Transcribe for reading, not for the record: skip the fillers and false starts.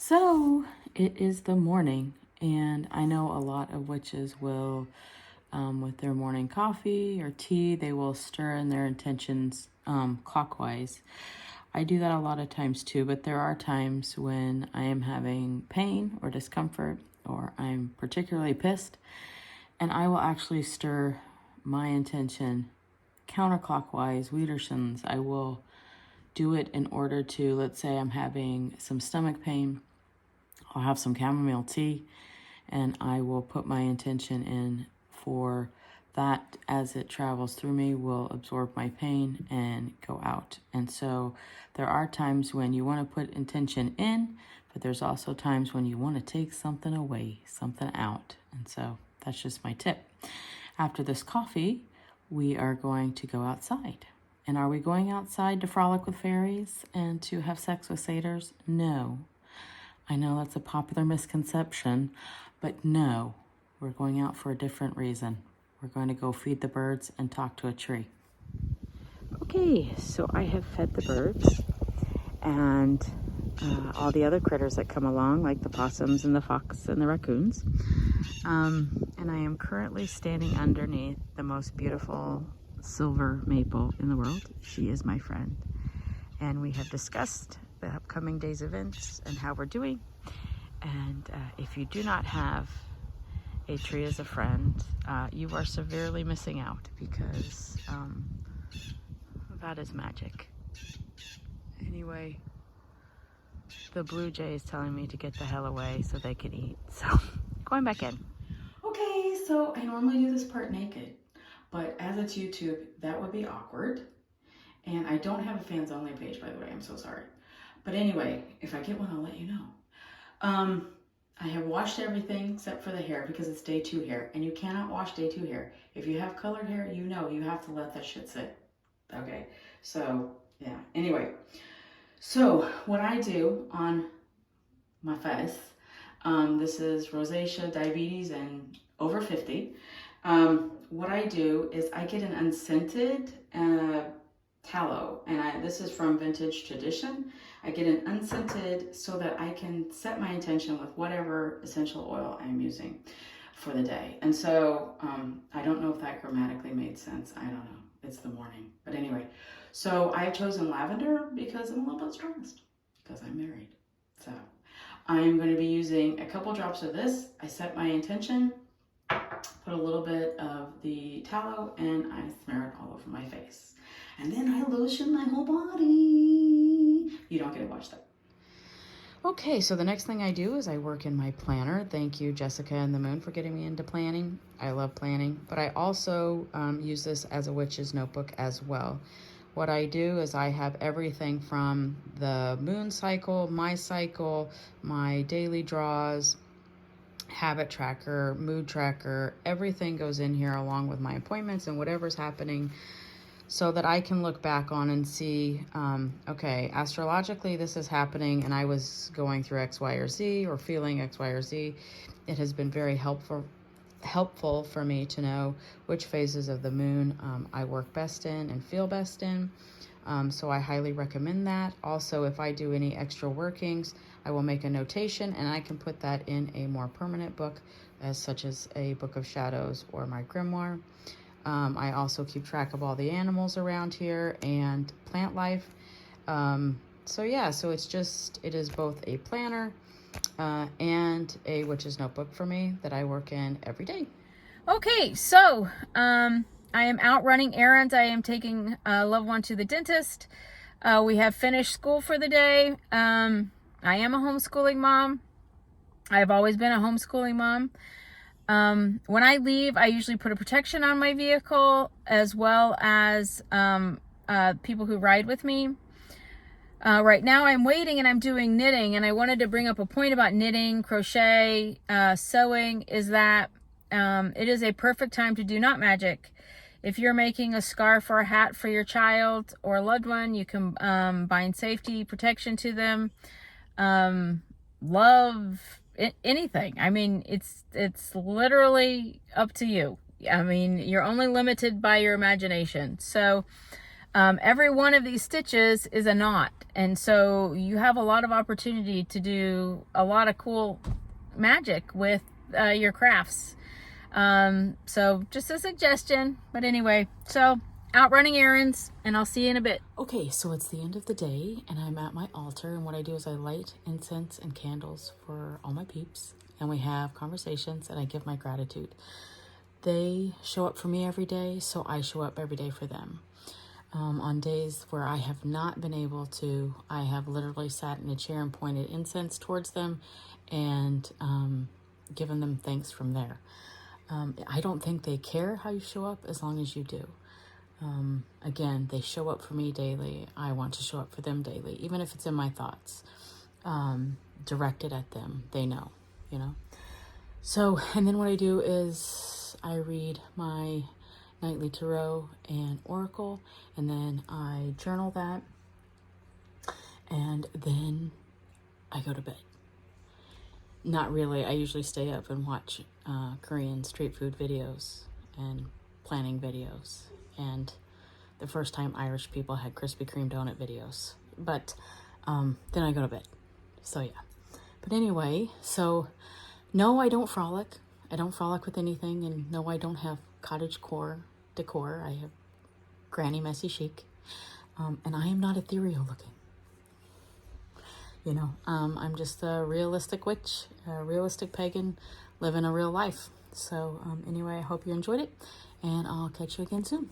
So it is the morning, and I know a lot of witches will, with their morning coffee or tea, they will stir in their intentions clockwise. I do that a lot of times too, but there are times when I am having pain or discomfort, or I'm particularly pissed, and I will actually stir my intention counterclockwise, Wiedershen's. I will do it in order to, let's say I'm having some stomach pain, I'll have some chamomile tea, and I will put my intention in for that. As it travels through me, will absorb my pain and go out. And so there are times when you want to put intention in, but there's also times when you want to take something away, something out. And so that's just my tip. After this coffee, we are going to go outside. And are we going outside to frolic with fairies and to have sex with satyrs? No. I know that's a popular misconception, but no, we're going out for a different reason. We're going to go feed the birds and talk to a tree. Okay, so I have fed the birds and all the other critters that come along, like the possums and the fox and the raccoons. And I am currently standing underneath the most beautiful silver maple in the world. She is my friend. And we have discussed the upcoming day's events and how we're doing. And if you do not have a tree as a friend, you are severely missing out, because that is magic. Anyway, the blue jay is telling me to get the hell away so they can eat. So going back in. Okay, so I normally do this part naked, but as it's YouTube, that would be awkward. And I don't have a fans only page, by the way. I'm so sorry. But anyway, if I get one, I'll let you know. I have washed everything except for the hair, because it's day 2 hair, and you cannot wash day 2 hair. If you have colored hair, you know you have to let that shit sit. Okay, so yeah. Anyway, so what I do on my face, this is rosacea, diabetes, and over 50. What I do is I get an unscented tallow, and this is from Vintage Tradition. I get an unscented so that I can set my intention with whatever essential oil I'm using for the day. And so I don't know if that grammatically made sense. I don't know. It's the morning. But anyway, so I've chosen lavender because I'm a little bit stressed because I'm married. So I'm going to be using a couple drops of this. I set my intention, put a little bit of the tallow, and I smear it all over my face. And then I lotion my whole body. You don't get to watch that. Okay, so the next thing I do is I work in my planner. Thank you, Jessica and the Moon, for getting me into planning. I love planning, but I also use this as a witch's notebook as well. What I do is I have everything from the moon cycle, my daily draws, habit tracker, mood tracker, everything goes in here along with my appointments and whatever's happening, so that I can look back on and see, okay, astrologically this is happening and I was going through X, Y, or Z, or feeling X, Y, or Z. It has been very helpful for me to know which phases of the moon I work best in and feel best in. So I highly recommend that. Also, if I do any extra workings, I will make a notation and I can put that in a more permanent book, such as a Book of Shadows or my grimoire. I also keep track of all the animals around here and plant life. So yeah, so it is both a planner and a witch's notebook for me that I work in every day. Okay, so I am out running errands. I am taking a loved one to the dentist. We have finished school for the day. I am a homeschooling mom. I've always been a homeschooling mom. When I leave, I usually put a protection on my vehicle, as well as people who ride with me. Right now I'm waiting and I'm doing knitting, and I wanted to bring up a point about knitting, crochet, sewing, is that it is a perfect time to do knot magic. If you're making a scarf or a hat for your child or loved one, you can bind safety, protection to them, love, anything. I mean, it's literally up to you. I mean, you're only limited by your imagination. So every one of these stitches is a knot. And so you have a lot of opportunity to do a lot of cool magic with your crafts. So just a suggestion, but anyway, so out running errands, and I'll see you in a bit. Okay, so it's the end of the day and I'm at my altar, and what I do is I light incense and candles for all my peeps, and we have conversations and I give my gratitude. They show up for me every day, so I show up every day for them. On days where I have not been able to, I have literally sat in a chair and pointed incense towards them and given them thanks from there. I don't think they care how you show up as long as you do. Again, they show up for me daily. I want to show up for them daily, even if it's in my thoughts, directed at them. They know, you know. So, and then what I do is I read my nightly tarot and oracle, and then I journal that, and then I go to bed. Not really. I usually stay up and watch Korean street food videos and planning videos, and the first time Irish people had Krispy Kreme donut videos. But then I go to bed. So yeah. But anyway, so no, I don't frolic. I don't frolic with anything, and no, I don't have cottage decor. I have granny messy chic, and I am not ethereal looking. You know, I'm just a realistic witch, a realistic pagan, living a real life. So anyway, I hope you enjoyed it, and I'll catch you again soon.